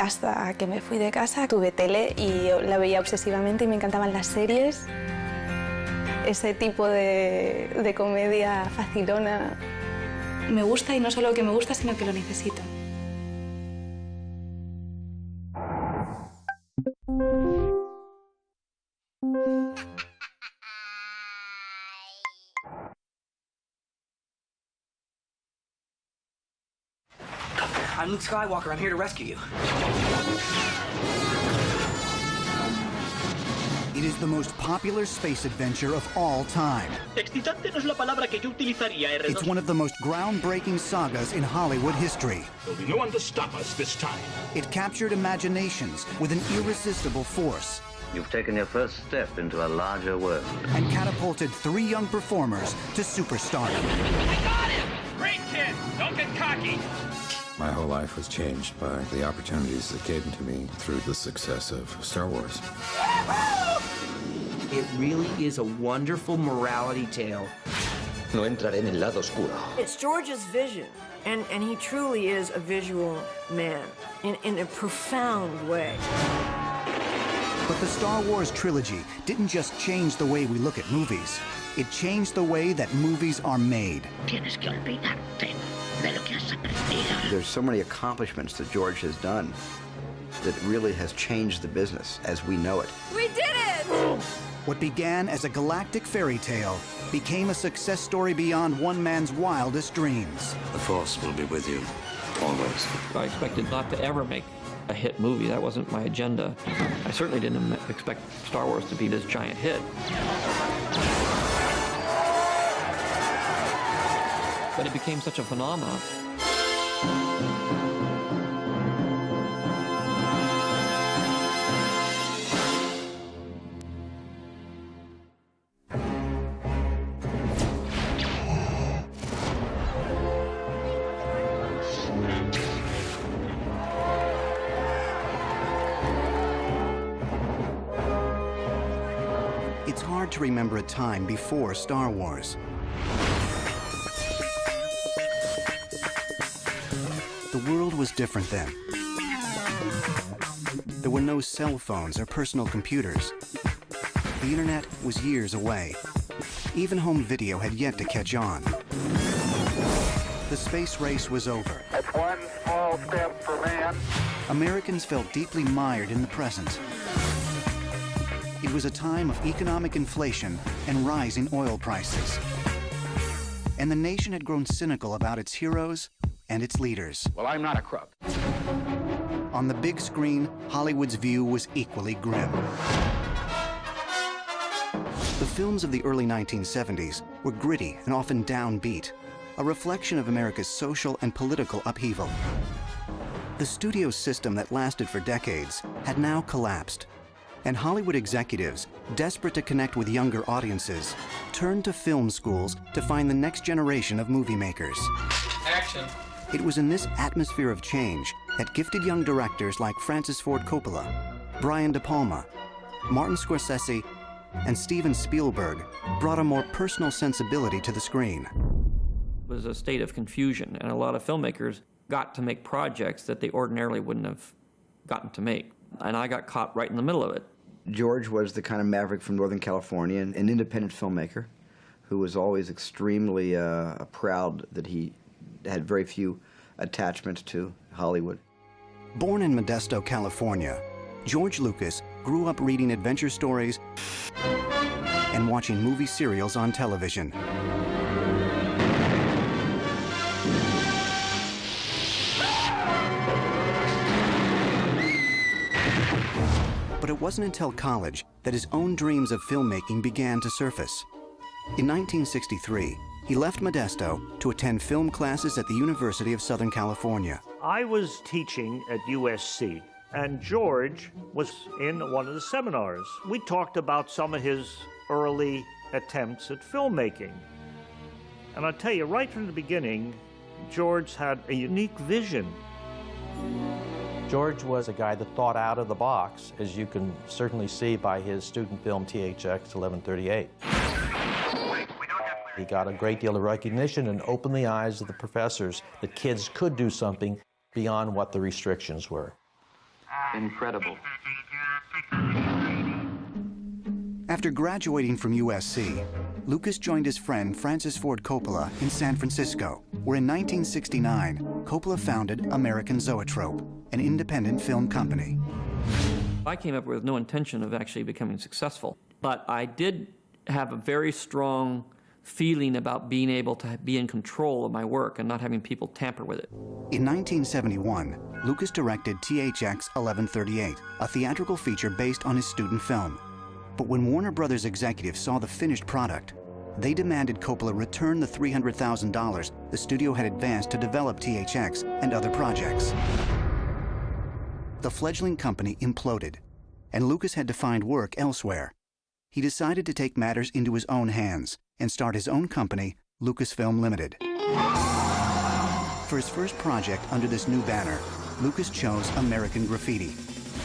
Hasta que me fui de casa, tuve tele y la veía obsesivamente y me encantaban las series. Ese tipo de comedia facilona me gusta, y no solo que me gusta, sino que lo necesito. I'm Luke Skywalker. I'm here to rescue you. It is the most popular space adventure of all time. Excitante no es la palabra que yo utilizaría, R2. It's one of the most groundbreaking sagas in Hollywood history. There'll be no one to stop us this time. It captured imaginations with an irresistible force. You've taken your first step into a larger world. And catapulted 3 young performers to superstardom. I got him! Great kid! Don't get cocky! My whole life was changed by the opportunities that came to me through the success of Star Wars. It really is a wonderful morality tale. No entraré en el lado oscuro. It's George's vision, and he truly is a visual man in a profound way. But the Star Wars trilogy didn't just change the way we look at movies. It changed the way that movies are made. Tienes que olvidarte de lo que has aprendido. There's so many accomplishments that George has done that really has changed the business as we know it. We did it! What began as a galactic fairy tale became a success story beyond one man's wildest dreams. The Force will be with you, always. I expected not to ever make a hit movie. That wasn't my agenda. I certainly didn't expect Star Wars to be this giant hit. But it became such a phenomenon. It's hard to remember a time before Star Wars. The world was different then. There were no cell phones or personal computers. The internet was years away. Even home video had yet to catch on. The space race was over. That's one small step for man. Americans felt deeply mired in the present. It was a time of economic inflation and rising oil prices. And the nation had grown cynical about its heroes and its leaders. Well, I'm not a crook. On the big screen, Hollywood's view was equally grim. The films of the early 1970s were gritty and often downbeat, a reflection of America's social and political upheaval. The studio system that lasted for decades had now collapsed, and Hollywood executives, desperate to connect with younger audiences, turned to film schools to find the next generation of movie makers. Action. It was in this atmosphere of change that gifted young directors like Francis Ford Coppola, Brian De Palma, Martin Scorsese, and Steven Spielberg brought a more personal sensibility to the screen. It was a state of confusion, and a lot of filmmakers got to make projects that they ordinarily wouldn't have gotten to make. And I got caught right in the middle of it. George was the kind of maverick from Northern California, an independent filmmaker who was always extremely proud that he had very few attachments to Hollywood. Born in Modesto, California, George Lucas grew up reading adventure stories and watching movie serials on television. But it wasn't until college that his own dreams of filmmaking began to surface. In 1963, he left Modesto to attend film classes at the University of Southern California. I was teaching at USC, and George was in one of the seminars. We talked about some of his early attempts at filmmaking. And I'll tell you, right from the beginning, George had a unique vision. George was a guy that thought out of the box, as you can certainly see by his student film THX 1138. He got a great deal of recognition and opened the eyes of the professors that kids could do something beyond what the restrictions were. Incredible. After graduating from USC, Lucas joined his friend Francis Ford Coppola in San Francisco, where in 1969, Coppola founded American Zoetrope, an independent film company. I came up with no intention of actually becoming successful, but I did have a very strong feeling about being able to be in control of my work and not having people tamper with it. In 1971, Lucas directed THX 1138, a theatrical feature based on his student film. But when Warner Brothers executives saw the finished product, they demanded Coppola return the $300,000 the studio had advanced to develop THX and other projects. The fledgling company imploded, and Lucas had to find work elsewhere. He decided to take matters into his own hands and start his own company, Lucasfilm Limited. For his first project under this new banner, Lucas chose American Graffiti,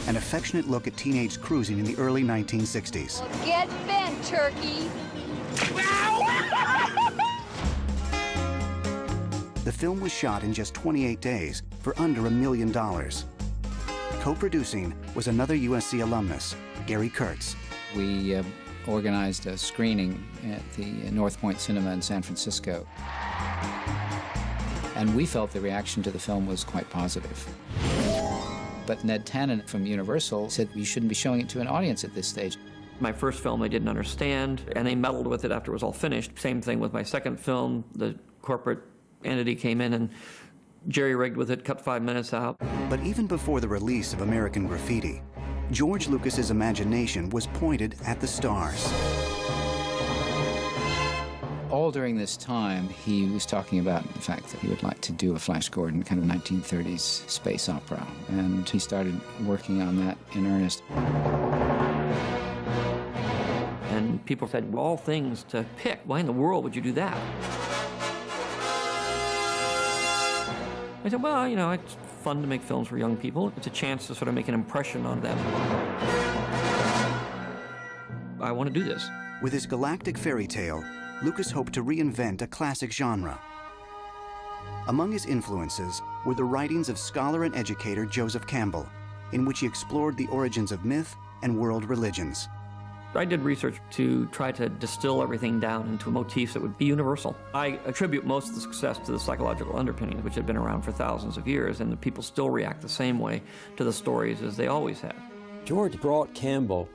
an affectionate look at teenage cruising in the early 1960s. Get bent, turkey! The film was shot in just 28 days for under $1 million. Co-producing was another USC alumnus, Gary Kurtz. We organized a screening at the North Point Cinema in San Francisco. And we felt the reaction to the film was quite positive. But Ned Tannen from Universal said you shouldn't be showing it to an audience at this stage. My first film they didn't understand, and they meddled with it after it was all finished. Same thing with my second film. The corporate entity came in and jerry-rigged with it, cut 5 minutes out. But even before the release of American Graffiti, George Lucas's imagination was pointed at the stars. All during this time, he was talking about the fact that he would like to do a Flash Gordon kind of 1930s space opera, and he started working on that in earnest. And people said, all things to pick. Why in the world would you do that? I said, well, you know, it's fun to make films for young people. It's a chance to sort of make an impression on them. I want to do this. With his galactic fairy tale, Lucas hoped to reinvent a classic genre. Among his influences were the writings of scholar and educator Joseph Campbell, in which he explored the origins of myth and world religions. I did research to try to distill everything down into motifs that would be universal. I attribute most of the success to the psychological underpinnings, which have been around for thousands of years, and the people still react the same way to the stories as they always have. George brought Campbell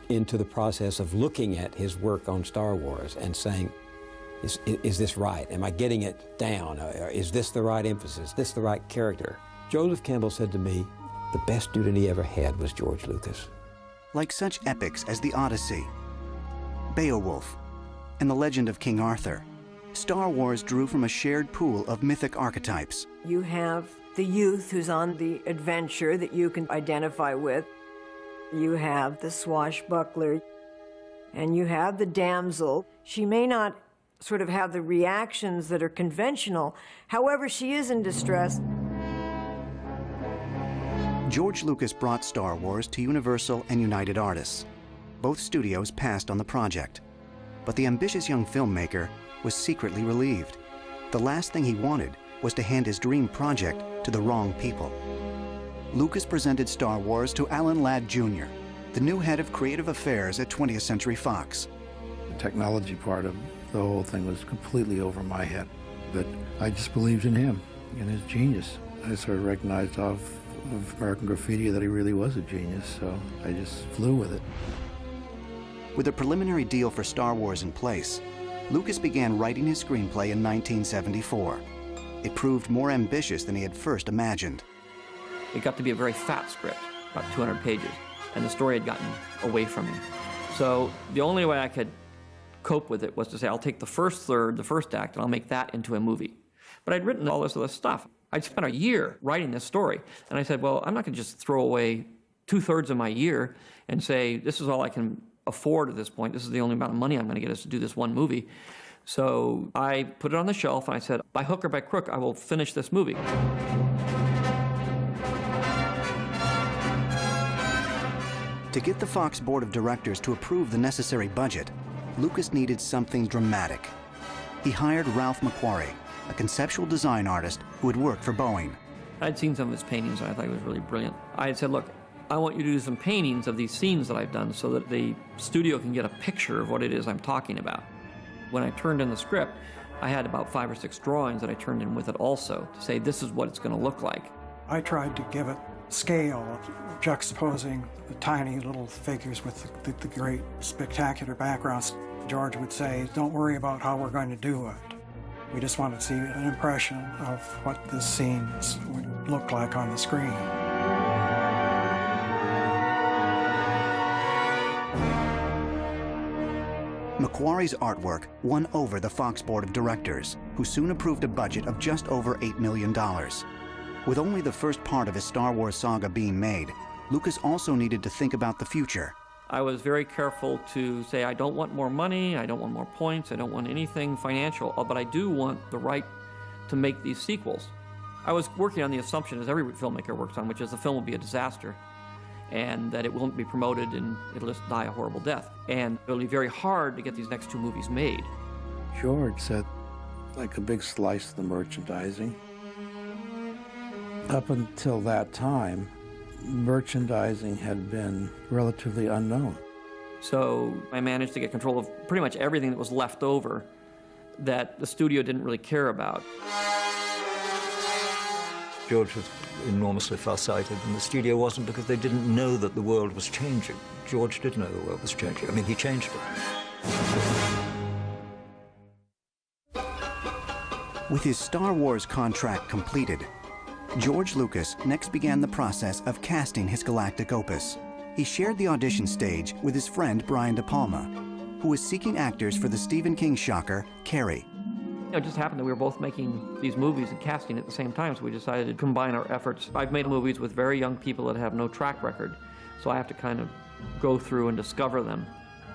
into the process of looking at his work on Star Wars and saying, is this right? Am I getting it down? Is this the right emphasis? Is this the right character? Joseph Campbell said to me, the best student he ever had was George Lucas. Like such epics as the Odyssey, Beowulf, and the legend of King Arthur, Star Wars drew from a shared pool of mythic archetypes. You have the youth who's on the adventure that you can identify with. You have the swashbuckler, and you have the damsel. She may not sort of have the reactions that are conventional. However, she is in distress. George Lucas brought Star Wars to Universal and United Artists. Both studios passed on the project. But the ambitious young filmmaker was secretly relieved. The last thing he wanted was to hand his dream project to the wrong people. Lucas presented Star Wars to Alan Ladd Jr., the new head of creative affairs at 20th Century Fox. The technology part of the whole thing was completely over my head, but I just believed in him and his genius. I sort of recognized off of American Graffiti that he really was a genius, so I just flew with it. With a preliminary deal for Star Wars in place, Lucas began writing his screenplay in 1974. It proved more ambitious than he had first imagined. It got to be a very fat script, about 200 pages, and the story had gotten away from me. So the only way I could cope with it was to say, I'll take the first third, the first act, and I'll make that into a movie. But I'd written all this other stuff. I'd spent a year writing this story, and I said, well, I'm not going to just throw away 2/3 of my year and say, this is all I can afford at this point. This is the only amount of money I'm going to get us to do this one movie. So I put it on the shelf, and I said, by hook or by crook, I will finish this movie. To get the Fox Board of Directors to approve the necessary budget, Lucas needed something dramatic. He hired Ralph McQuarrie, a conceptual design artist who had worked for Boeing. I'd seen some of his paintings, and I thought he was really brilliant. I had said, look, I want you to do some paintings of these scenes that I've done so that the studio can get a picture of what it is I'm talking about. When I turned in the script, I had about 5 or 6 drawings that I turned in with it also to say this is what it's going to look like. I tried to give it scale, juxtaposing the tiny little figures with the great spectacular backgrounds. George would say, don't worry about how we're going to do it. We just want to see an impression of what the scenes would look like on the screen. Macquarie's artwork won over the Fox Board of Directors, who soon approved a budget of just over $8 million. With only the first part of his Star Wars saga being made, Lucas also needed to think about the future. I was very careful to say, I don't want more money, I don't want more points, I don't want anything financial, but I do want the right to make these sequels. I was working on the assumption, as every filmmaker works on, which is the film will be a disaster, and that it won't be promoted and it'll just die a horrible death. And it'll be very hard to get these next 2 movies made. George said, like a big slice of the merchandising. Up until that time, merchandising had been relatively unknown. So I managed to get control of pretty much everything that was left over that the studio didn't really care about. George was enormously farsighted, and the studio wasn't, because they didn't know that the world was changing. George did know the world was changing. I mean, he changed it. With his Star Wars contract completed, George Lucas next began the process of casting his galactic opus. He shared the audition stage with his friend Brian De Palma, who was seeking actors for the Stephen King shocker, Carrie. It just happened that we were both making these movies and casting at the same time, so we decided to combine our efforts. I've made movies with very young people that have no track record, so I have to kind of go through and discover them,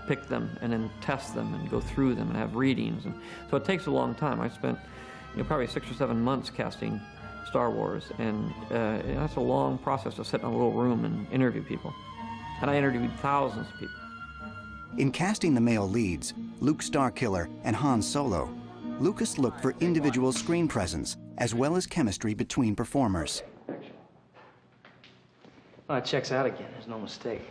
pick them, and then test them and go through them and have readings. And so it takes a long time. I spent probably 6 or 7 months casting Star Wars, and that's a long process to sit in a little room and interview people. And I interviewed thousands of people. In casting the male leads, Luke Starkiller and Han Solo, Lucas looked for individual screen presence as well as chemistry between performers. Well, it checks out again. There's no mistake.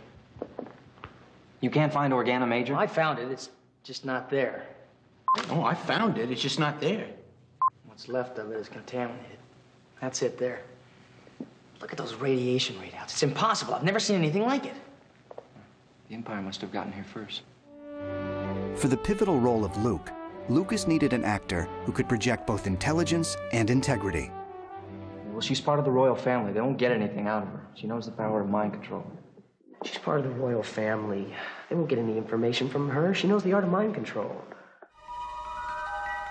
You can't find Organa Major? I found it. It's just not there. Oh, I found it. It's just not there. What's left of it is contaminated. That's it there. Look at those radiation readouts. It's impossible. I've never seen anything like it. The Empire must have gotten here first. For the pivotal role of Luke, Lucas needed an actor who could project both intelligence and integrity. Well, she's part of the royal family. They won't get anything out of her. She knows the power of mind control. She's part of the royal family. They won't get any information from her. She knows the art of mind control.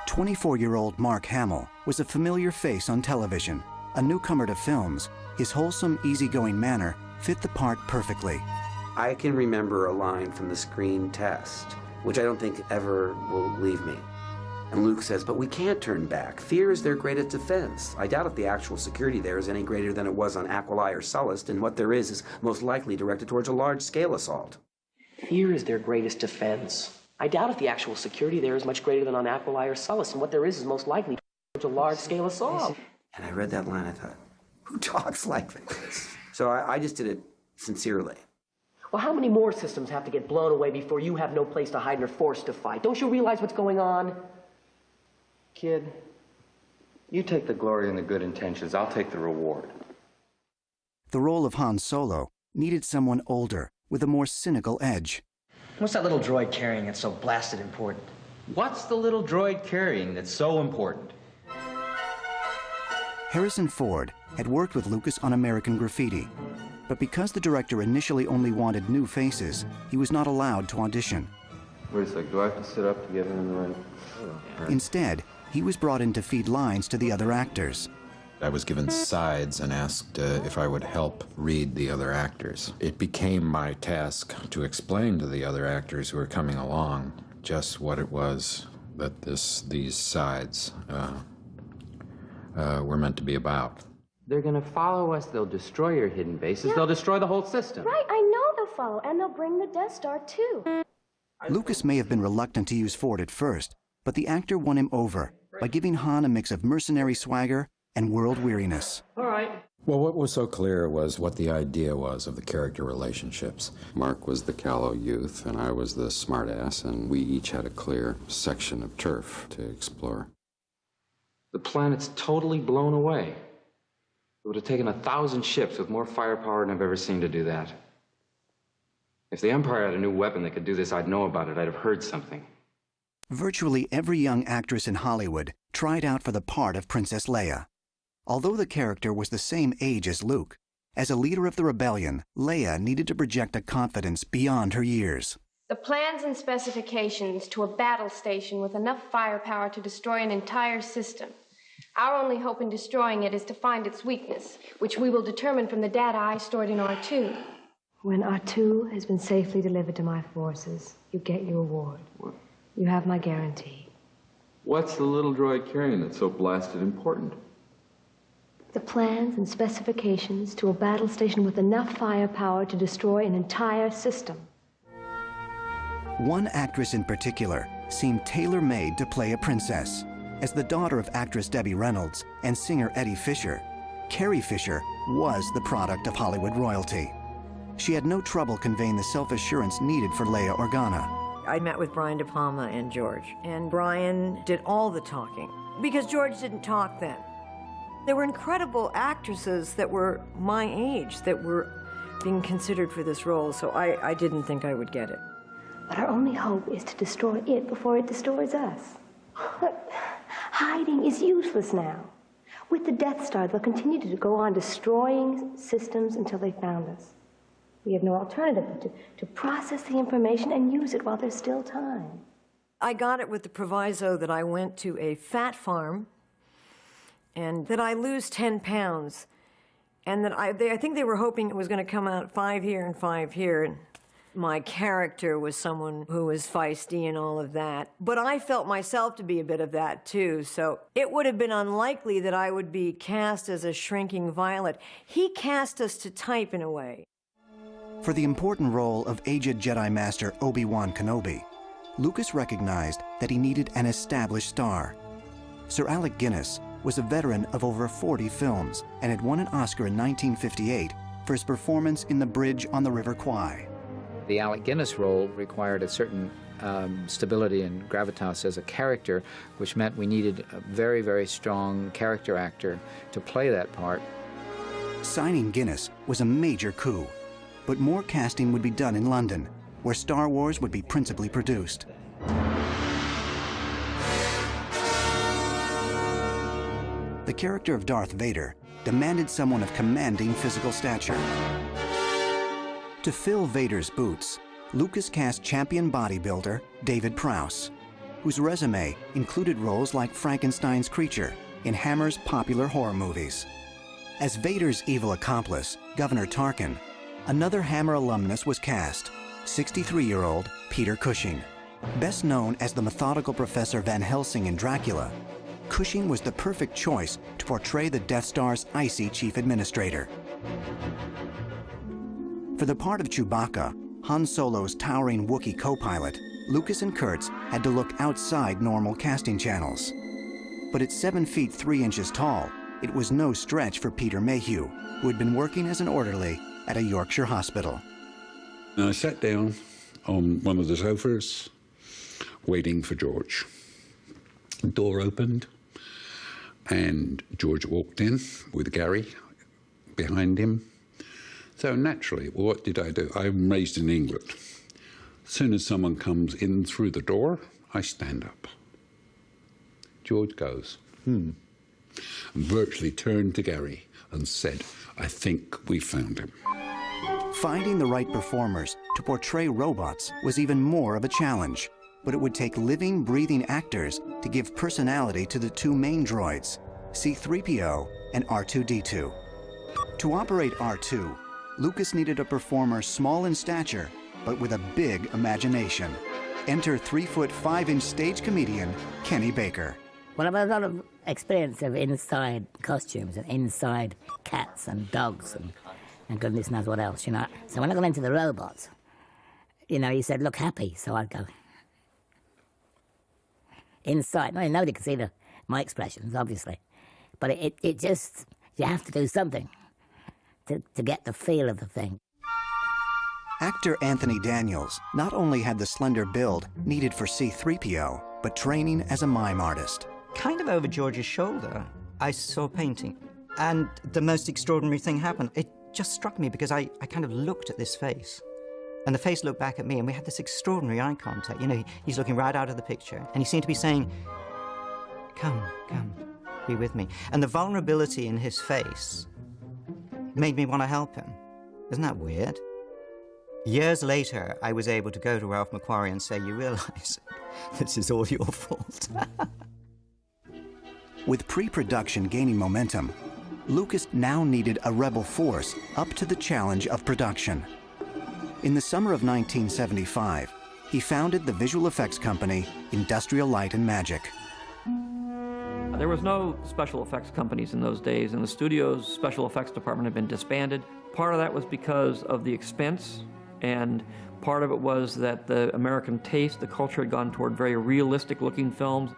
24-year-old Mark Hamill was a familiar face on television. A newcomer to films, his wholesome, easygoing manner fit the part perfectly. I can remember a line from the screen test, which I don't think ever will leave me. And Luke says, but we can't turn back. Fear is their greatest defense. I doubt if the actual security there is any greater than it was on Aquilai or Sullust, and what there is most likely directed towards a large-scale assault. Fear is their greatest defense. I doubt if the actual security there is much greater than on Aquilai or Sullust, and what there is most likely towards a large-scale assault. And I read that line, I thought, who talks like this? So I just did it sincerely. Well, how many more systems have to get blown away before you have no place to hide and are forced to fight? Don't you realize what's going on? Kid, you take the glory and the good intentions. I'll take the reward. The role of Han Solo needed someone older, with a more cynical edge. What's that little droid carrying that's so blasted important? What's the little droid carrying that's so important? Harrison Ford had worked with Lucas on American Graffiti, but because the director initially only wanted new faces, he was not allowed to audition. Wait a sec, do I have to sit up to get in the ring? Instead, he was brought in to feed lines to the other actors. I was given sides and asked if I would help read the other actors. It became my task to explain to the other actors who were coming along just what it was that these sides were meant to be about. They're gonna follow us, they'll destroy your hidden bases, they'll destroy the whole system. Right, I know they'll follow, and they'll bring the Death Star too. Lucas may have been reluctant to use Ford at first, but the actor won him over by giving Han a mix of mercenary swagger and world weariness. All right. Well, what was so clear was what the idea was of the character relationships. Mark was the callow youth, and I was the smartass, and we each had a clear section of turf to explore. The planet's totally blown away. It would have taken 1,000 ships with more firepower than I've ever seen to do that. If the Empire had a new weapon that could do this, I'd know about it. I'd have heard something. Virtually every young actress in Hollywood tried out for the part of Princess Leia. Although the character was the same age as Luke, as a leader of the rebellion, Leia needed to project a confidence beyond her years. The plans and specifications to a battle station with enough firepower to destroy an entire system. Our only hope in destroying it is to find its weakness, which we will determine from the data I stored in R2. When R2 has been safely delivered to my forces, you get your award. What? You have my guarantee. What's the little droid carrying that's so blasted important? The plans and specifications to a battle station with enough firepower to destroy an entire system. One actress in particular seemed tailor-made to play a princess. As the daughter of actress Debbie Reynolds and singer Eddie Fisher, Carrie Fisher was the product of Hollywood royalty. She had no trouble conveying the self-assurance needed for Leia Organa. I met with Brian De Palma and George, and Brian did all the talking, because George didn't talk then. There were incredible actresses that were my age that were being considered for this role, so I didn't think I would get it. But our only hope is to destroy it before it destroys us. Look, hiding is useless now. With the Death Star, they'll continue to go on destroying systems until they found us. We have no alternative but to process the information and use it while there's still time. I got it with the proviso that I went to a fat farm and that I lose 10 pounds. And that I think they were hoping it was going to come out 5 here and 5 here. And my character was someone who was feisty and all of that. But I felt myself to be a bit of that, too. So it would have been unlikely that I would be cast as a shrinking Violet. He cast us to type in a way. For the important role of aged Jedi Master Obi-Wan Kenobi, Lucas recognized that he needed an established star. Sir Alec Guinness was a veteran of over 40 films and had won an Oscar in 1958 for his performance in The Bridge on the River Kwai. The Alec Guinness role required a certain stability and gravitas as a character, which meant we needed a very, very strong character actor to play that part. Signing Guinness was a major coup, but more casting would be done in London, where Star Wars would be principally produced. The character of Darth Vader demanded someone of commanding physical stature. To fill Vader's boots, Lucas cast champion bodybuilder David Prowse, whose resume included roles like Frankenstein's creature in Hammer's popular horror movies. As Vader's evil accomplice, Governor Tarkin, another Hammer alumnus was cast, 63-year-old Peter Cushing. Best known as the methodical Professor Van Helsing in Dracula, Cushing was the perfect choice to portray the Death Star's icy chief administrator. For the part of Chewbacca, Han Solo's towering Wookiee co-pilot, Lucas and Kurtz had to look outside normal casting channels. But at 7 feet 3 inches tall, it was no stretch for Peter Mayhew, who had been working as an orderly at a Yorkshire hospital. I sat down on one of the sofas, waiting for George. The door opened, and George walked in with Gary behind him. So naturally, what did I do? I'm raised in England. As soon as someone comes in through the door, I stand up. George goes, and virtually turned to Gary and said, I think we found him. Finding the right performers to portray robots was even more of a challenge, but it would take living, breathing actors to give personality to the two main droids, C-3PO and R2-D2. To operate R2, Lucas needed a performer small in stature, but with a big imagination. Enter 3-foot-5-inch stage comedian Kenny Baker. Well, I've had a lot of experience of inside costumes and inside cats and dogs and goodness knows what else, you know. So when I got into the robots, you know, he said, look happy, so I'd go inside. No, nobody could see my expressions, obviously. But it just, you have to do something to get the feel of the thing. Actor Anthony Daniels not only had the slender build needed for C-3PO, but training as a mime artist. Kind of over George's shoulder, I saw a painting. And the most extraordinary thing happened. It just struck me because I kind of looked at this face. And the face looked back at me, and we had this extraordinary eye contact. You know, he's looking right out of the picture, and he seemed to be saying, come, be with me. And the vulnerability in his face made me want to help him. Isn't that weird? Years later, I was able to go to Ralph McQuarrie and say, you realize this is all your fault. With pre-production gaining momentum, Lucas now needed a rebel force up to the challenge of production. In the summer of 1975, he founded the visual effects company Industrial Light and Magic. There was no special effects companies in those days, and the studio's special effects department had been disbanded. Part of that was because of the expense, and part of it was that the American taste, the culture had gone toward very realistic-looking films.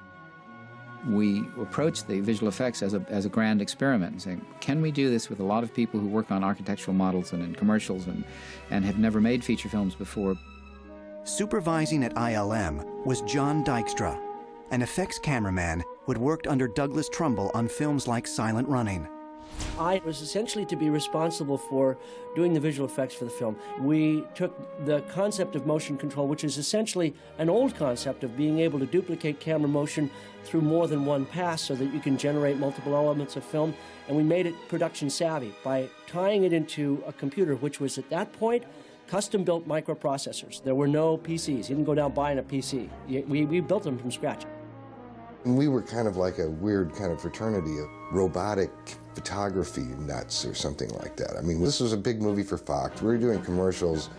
We approached the visual effects as a grand experiment, saying, can we do this with a lot of people who work on architectural models and in commercials and have never made feature films before? Supervising at ILM was John Dykstra, an effects cameraman who had worked under Douglas Trumbull on films like Silent Running. I was essentially to be responsible for doing the visual effects for the film. We took the concept of motion control, which is essentially an old concept of being able to duplicate camera motion through more than one pass so that you can generate multiple elements of film, and we made it production savvy by tying it into a computer, which was at that point custom-built microprocessors. There were no PCs. You didn't go down buying a PC. We built them from scratch. We were kind of like a weird kind of fraternity of robotic photography nuts or something like that. I mean, this was a big movie for Fox. We were doing commercials.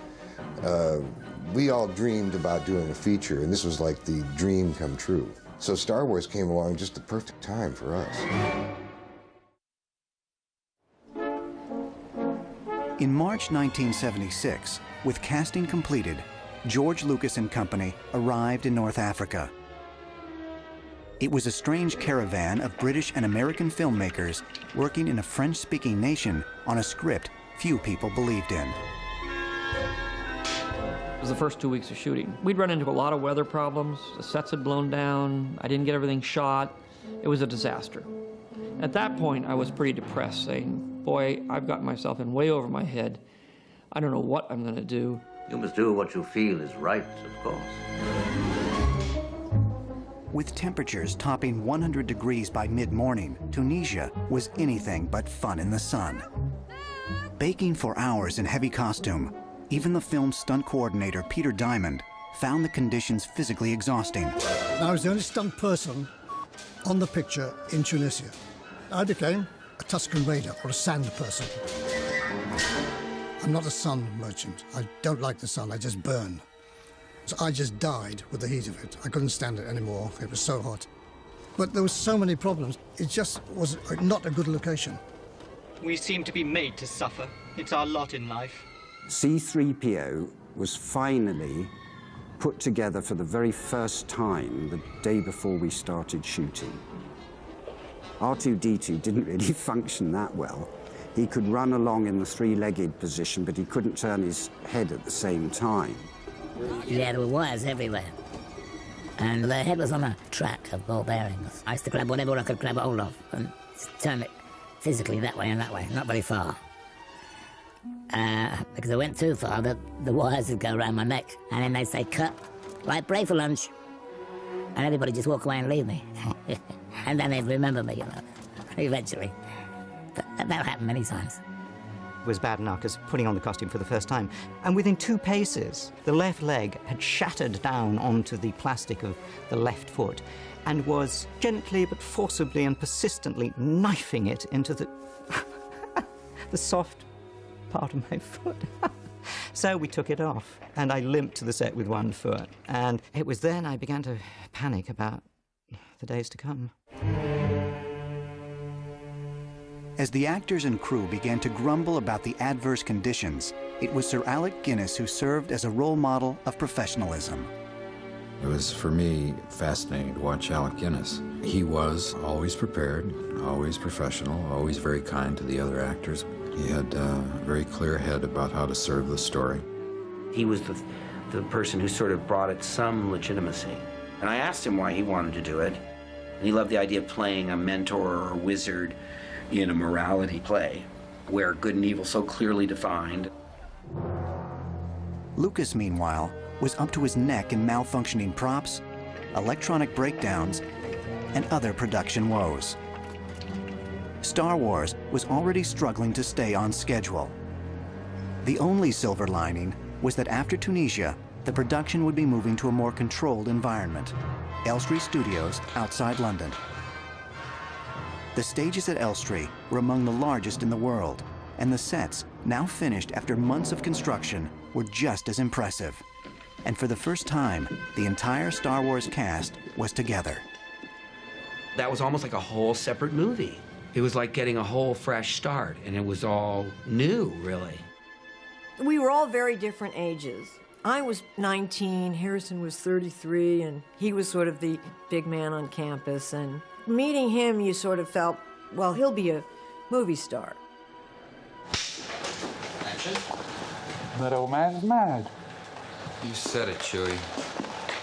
We all dreamed about doing a feature, and this was like the dream come true. So Star Wars came along just the perfect time for us. In March 1976, with casting completed, George Lucas and company arrived in North Africa. It was a strange caravan of British and American filmmakers working in a French-speaking nation on a script few people believed in. It was the first 2 weeks of shooting. We'd run into a lot of weather problems. The sets had blown down. I didn't get everything shot. It was a disaster. At that point, I was pretty depressed, saying, boy, I've got myself in way over my head. I don't know what I'm going to do. You must do what you feel is right, of course. With temperatures topping 100 degrees by mid-morning, Tunisia was anything but fun in the sun. Baking for hours in heavy costume, even the film's stunt coordinator, Peter Diamond, found the conditions physically exhausting. I was the only stunt person on the picture in Tunisia. I became a Tuscan Raider or a sand person. I'm not a sun merchant. I don't like the sun, I just burn. So I just died with the heat of it. I couldn't stand it anymore. It was so hot. But there were so many problems. It just was not a good location. We seem to be made to suffer. It's our lot in life. C-3PO was finally put together for the very first time the day before we started shooting. R2-D2 didn't really function that well. He could run along in the three-legged position, but he couldn't turn his head at the same time. Yeah, there were wires everywhere. And the head was on a track of ball bearings. I used to grab whatever I could grab hold of and turn it physically that way and that way, not very far. Because I went too far, the wires would go around my neck. And then they'd say, cut, right, break for lunch. And everybody just walk away and leave me. And then they'd remember me, you know, eventually. But that happened many times. Was bad enough because putting on the costume for the first time. And within 2 paces, the left leg had shattered down onto the plastic of the left foot and was gently but forcibly and persistently knifing it into the, the soft part of my foot. So we took it off, and I limped to the set with 1 foot. And it was then I began to panic about the days to come. As the actors and crew began to grumble about the adverse conditions, it was Sir Alec Guinness who served as a role model of professionalism. It was, for me, fascinating to watch Alec Guinness. He was always prepared, always professional, always very kind to the other actors. He had a very clear head about how to serve the story. He was the person who sort of brought it some legitimacy. And I asked him why he wanted to do it. And he loved the idea of playing a mentor or a wizard in a morality play where good and evil so clearly defined. Lucas, meanwhile, was up to his neck in malfunctioning props, electronic breakdowns, and other production woes. Star Wars was already struggling to stay on schedule. The only silver lining was that after Tunisia, the production would be moving to a more controlled environment, Elstree Studios outside London. The stages at Elstree were among the largest in the world, and the sets, now finished after months of construction, were just as impressive. And for the first time, the entire Star Wars cast was together. That was almost like a whole separate movie. It was like getting a whole fresh start, and it was all new, really. We were all very different ages. I was 19, Harrison was 33, and he was sort of the big man on campus. And meeting him, you sort of felt, well, he'll be a movie star. Action. That old man's mad. You said it, Chewie.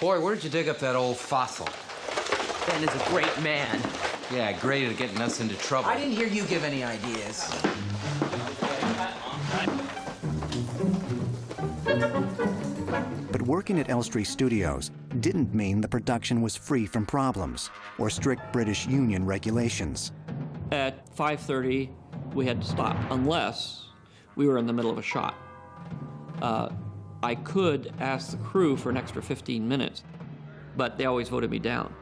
Boy, where did you dig up that old fossil? Ben is a great man. Yeah, great at getting us into trouble. I didn't hear you give any ideas. But working at Elstree Studios didn't mean the production was free from problems or strict British Union regulations. At 5:30, we had to stop unless we were in the middle of a shot. I could ask the crew for an extra 15 minutes, but they always voted me down.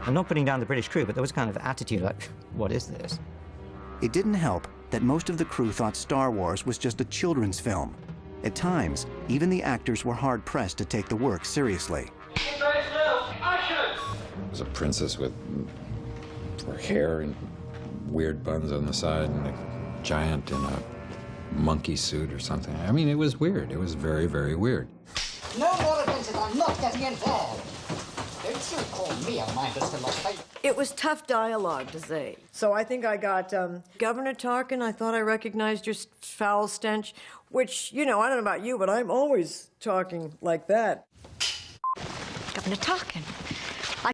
I'm not putting down the British crew, but there was kind of attitude like, what is this? It didn't help that most of the crew thought Star Wars was just a children's film. At times, even the actors were hard-pressed to take the work seriously. There was a princess with her hair and weird buns on the side, and a giant in a monkey suit or something. I mean, it was weird. It was very, very weird. No more adventures. I'm not getting involved. Don't you call me a mindless philosopher. It was tough dialogue to say. So I think I got, Governor Tarkin, I thought I recognized your foul stench, which, you know, I don't know about you, but I'm always talking like that. Governor Tarkin.